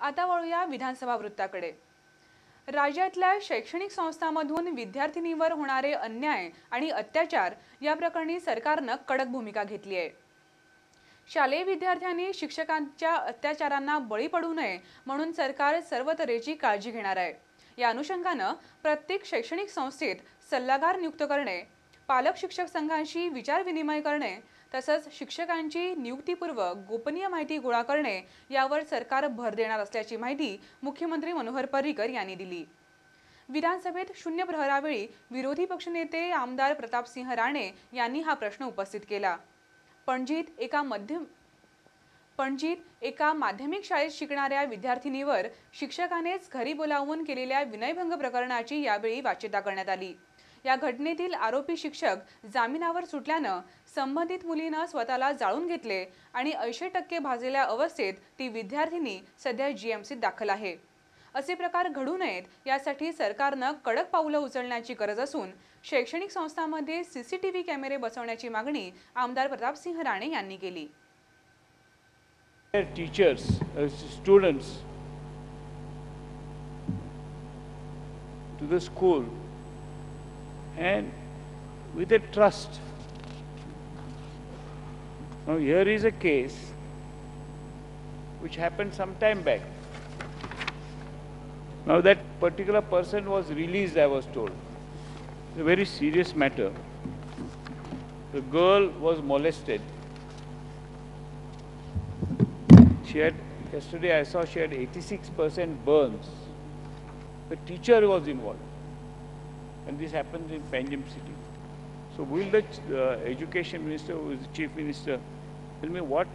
आता वळूया विधानसभा वृत्ताकडे। राज्यातल्या शैक्षणिक संस्थांमधून विद्यार्थिनींवर होणारे अन्याय आणि अत्याचार या प्रकरणी सरकारने कडक भूमिका घेतली आहे। शालेय विद्यार्थ्यांनी शिक्षकांच्या अत्याचारांना बळी पडू नये म्हणून सरकार सर्व तऱ्हेची काळजी घेणार आहे। या अनुषंगाने प्रत्येक शैक्षणिक संस्थेत सल्लागार नियुक्त करणे, पालक शिक्षक संघांशी विचार विनिमय करणे तसंच शिक्षकांची नियुक्तीपूर्व गोपनीय माहिती गोळा करणे यावर सरकार भर देणार असल्याची माहिती मुख्यमंत्री मनोहर पर्रीकर यांनी दिली। विधानसभेत शून्य प्रहरावेळी विरोधी पक्षनेते आमदार प्रतापसिंह राणे यांनी हा प्रश्न उपस्थित केला। पणजीत एका माध्यमिक शाळेत शिकणाऱ्या विद्यार्थिनीवर शिक्षकानेच घरी बोलावून केलेल्या विनयभंग प्रकरणाची यावेळी वाच्यता करण्यात आली। या घटनेतील आरोपी शिक्षक जामिनावर सुटल्याने संबंधित मुलीने स्वतःला जाळून घेतले आणि 80% भाजलेल्या अवस्थेत ती विद्यार्थिनी सध्या जीएमसीत दाखल आहे। असे प्रकार घडू नयेत यासाठी सरकारने कडक पावले उचलण्याची गरज असून शैक्षणिक संस्थांमध्ये सीसीटीव्ही कॅमेरे बसवण्याची मागणी आमदार प्रतापसिंह राणे यांनी केली। Teachers, students to the school and with a trust. Now here is a case which happened some time back. Now that particular person was released, I was told. It's a very serious matter. The girl was molested. She had, yesterday I saw she had 86% burns. The teacher was involved. And this happens in Panjim city. So will the education minister, who is the chief minister, tell me what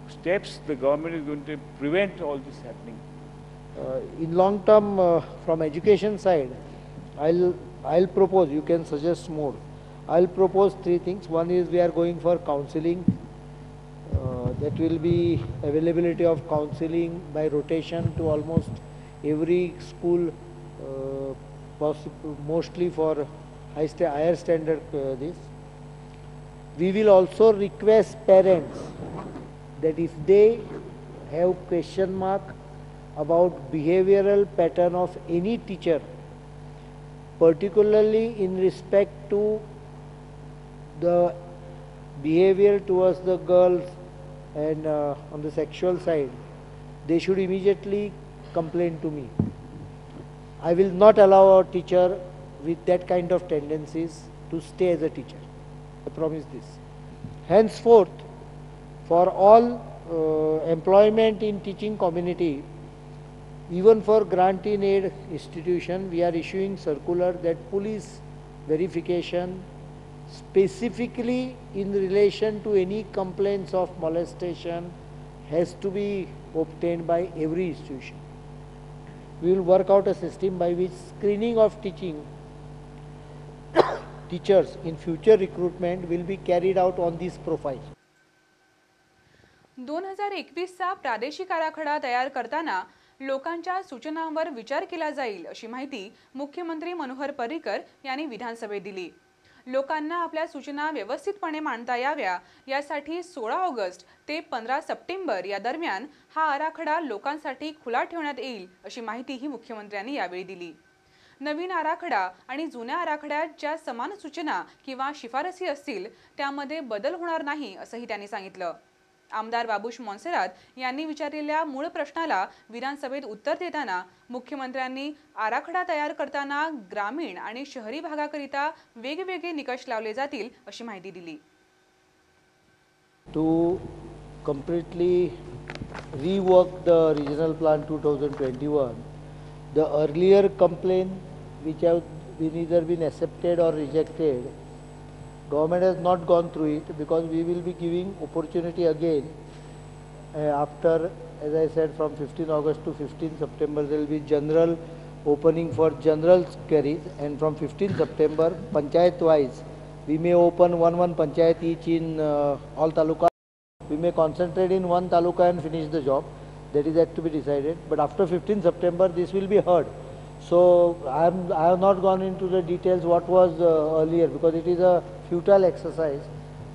steps the government is going to prevent all this happening? In long term, from education side, I'll propose, you can suggest more. I'll propose three things. One is we are going for counseling. That will be availability of counseling by rotation to almost every school, mostly for higher standard this. We will also request parents that if they have question mark about behavioral pattern of any teacher, particularly in respect to the behavior towards the girls and on the sexual side, they should immediately complain to me. I will not allow a teacher with that kind of tendencies to stay as a teacher. I promise this. Henceforth, for all employment in teaching community, even for grant in aid institution, we are issuing circular that police verification specifically in relation to any complaints of molestation has to be obtained by every institution. We will work out a system by which screening of teachers in future recruitment will be carried out on this profile. 2021चा प्रादेशिक आराखडा तयार करताना लोकांच्या सूचनांवर विचार केला जाईल अशी माहिती मुख्यमंत्री मनोहर पर्रीकर यांनी विधानसभेत दिली। लोकांना आपल्या सूचना व्यवस्थितपणे मांडता याव्या यासाठी 16 ऑगस्ट ते 15 सप्टेंबर या दरम्यान हा आराखडा लोकांसाठी खुला ठेवण्यात येईल अशी माहितीही मुख्यमंत्र्यांनी यावेळी दिली। नवीन आराखडा आणि जुन्या आराखड्यात ज्या समान सूचना किंवा शिफारसी असतील त्यामध्ये बदल होणार नाही असंही त्यांनी सांगितलं। आमदार बाबूश मोन्सेरात यांनी विचारलेल्या मूळ प्रश्नाला विधानसभेत उत्तर देताना मुख्यमंत्र्यांनी आराखडा तयार करताना ग्रामीण आणि शहरी भागाकरिता वेगवेगळे निकष लावले जातील अशी माहिती दिली। To completely rework the regional plan 2021, the earlier complaint which have been either been accepted or rejected, government has not gone through it because we will be giving opportunity again after, as I said, from 15 August to 15 September there will be general opening for general queries, and from 15 September panchayat wise we may open one panchayat each in all taluka. We may concentrate in one taluka and finish the job. That is yet to be decided, but after 15 September this will be heard. So I have not gone into the details what was earlier because it is a futile exercise.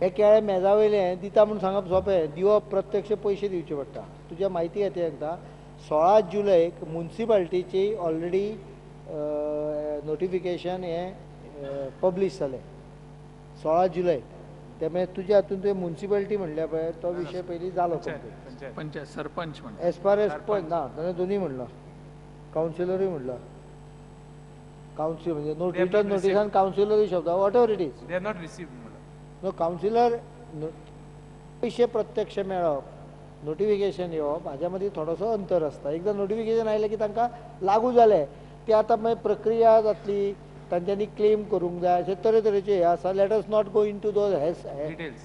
हे केळे मेजा वयलें दिता म्हूण सांगप सोंपें, दिवप प्रत्यक्ष पयशे दिवचे पडटा. तुज्या म्हायती खातीर एकदा 16 जुलैक म्युन्सिपाल्टीची ऑलरेडी नोटिफिकेशन हें पब्लीश जालें 16 जुलय. त्यामुळे तुज्या हातून तुवें म्युन्सिपाल्टी म्हणल्या पळय तो विशय पयलीं जालो कंप्लीट. पंचायत सरपंच म्हणून एज फार एज ना ताणें दोनूय म्हणला, कावन्सिलरूय म्हणला. कावन्सिल म्हणजे रिटर्न नोटिसान कावन्सिलरूय शब्द whatever it is. They are not received no councillor पयशे प्रत्यक्ष मेळप, नोटिफिकेशन येवप हाज्या मदीं थोडोसो अंतर आसता. एकदां नोटिफिकेशन आयलें की तांकां लागू जालें की आतां मागीर प्रक्रिया जातली, तांच्यांनी क्लेम करूंक जाय, अशे तरेतरेचे हे आसा. Let us not go into those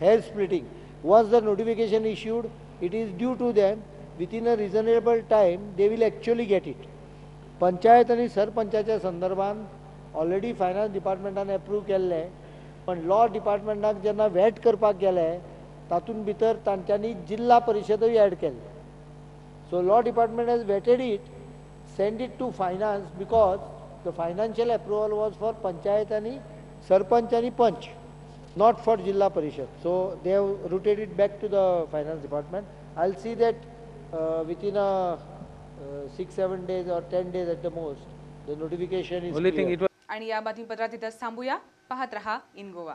hair splitting. Once the notification issued it is due to them within a reasonable time they will actually get it. Panchayat आनी सरपंचाच्या संदर्भात ऑलरेडी फायनान्स डिपार्टमेंटान एप्रूव केल्लें, पण लॉ डिपार्टमेंटाक जेन्ना weight करपाक गेले तातूंत भितर तांच्यांनी जिल्हा परिशदूय ॲड केल्ले. So law department has vetted it, send it to finance because the financial approval was for panchayat आनी सरपंच आनी panch, not for Zilla Parishad. So they have routed it back to the finance department. I will see that within 6-7 days or 10 days at the most the notification is clear. आणि या बातमीपत्रात इथंच थांबूया. पाहत रहा in Goa.